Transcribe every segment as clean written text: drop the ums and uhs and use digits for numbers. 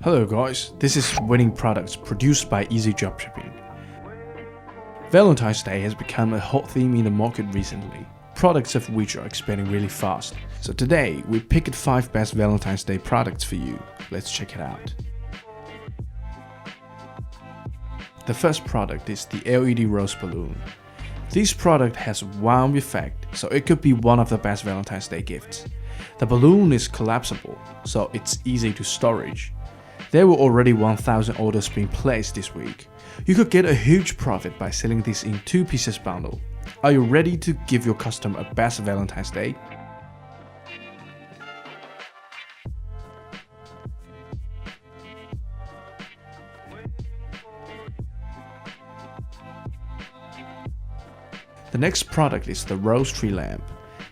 Hello guys, this is Winning Products produced by Easy Dropshipping. Valentine's Day has become a hot theme in the market recently, products of which are expanding really fast. So today, we picked 5 best Valentine's Day products for you. Let's check it out. The first product is the LED rose balloon. This product has a wow effect, so it could be one of the best Valentine's Day gifts. The balloon is collapsible, so it's easy to storage. There were already 1,000 orders being placed this week. You could get a huge profit by selling this in 2 pieces bundle. Are you ready to give your customer a best Valentine's Day? The next product is the rose tree lamp.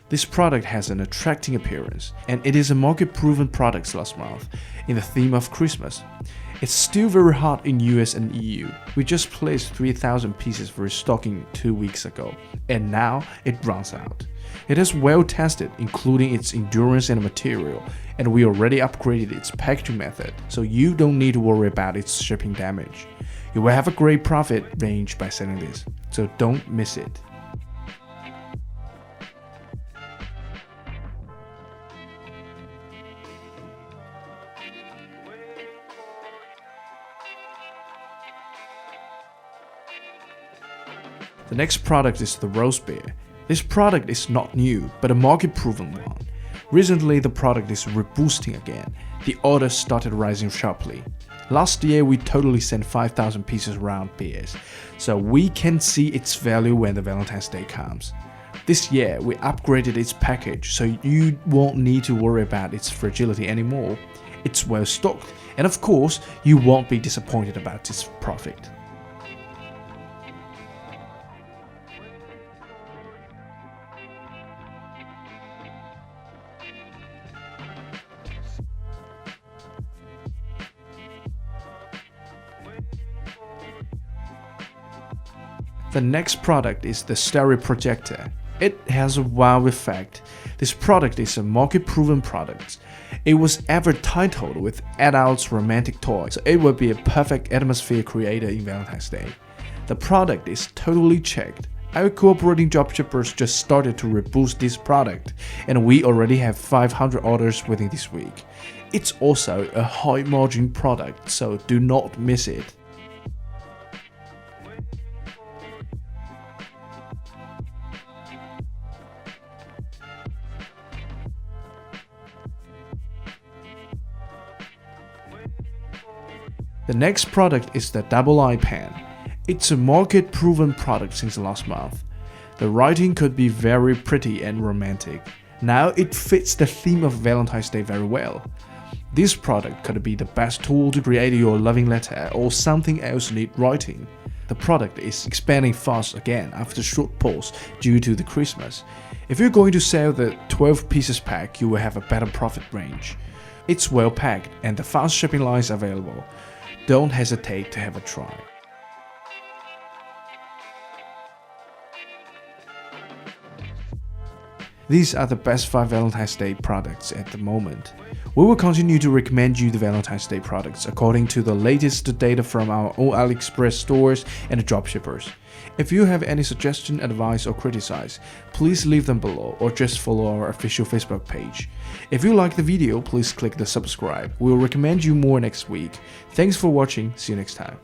This product has an attracting appearance, and it is a market-proven product last month in the theme of Christmas. It's still very hot in US and EU. We just placed 3,000 pieces for restocking 2 weeks ago, and now it runs out. It is well tested, including its endurance and material, and we already upgraded its packaging method, so you don't need to worry about its shipping damage. You will have a great profit range by selling this, so don't miss it. The next product is the rose bear. This product is not new, but a market-proven one. Recently, the product is reboosting again. The orders started rising sharply. Last year, we totally sent 5,000 pieces around bears, so we can see its value when the Valentine's Day comes. This year, we upgraded its package, so you won't need to worry about its fragility anymore. It's well stocked, and of course, you won't be disappointed about its profit. The next product is the stereo projector. It has a wow effect. This product is a market-proven product. It was ever titled with adults romantic toy, so it would be a perfect atmosphere creator in Valentine's Day. The product is totally checked. Our cooperating dropshippers just started to reboost this product, and we already have 500 orders within this week. It's also a high-margin product, so do not miss it. The next product is the double eye pen. It's a market-proven product since last month. The writing could be very pretty and romantic. Now it fits the theme of Valentine's Day very well. This product could be the best tool to create your loving letter or something else need writing. The product is expanding fast again after a short pause due to the Christmas. If you're going to sell the 12 pieces pack, you will have a better profit range. It's well packed and the fast shipping lines available. Don't hesitate to have a try. These are the best 5 Valentine's Day products at the moment. We will continue to recommend you the Valentine's Day products according to the latest data from our own AliExpress stores and dropshippers. If you have any suggestion, advice or criticize, please leave them below or just follow our official Facebook page. If you like the video, please click the subscribe. We will recommend you more next week. Thanks for watching. See you next time.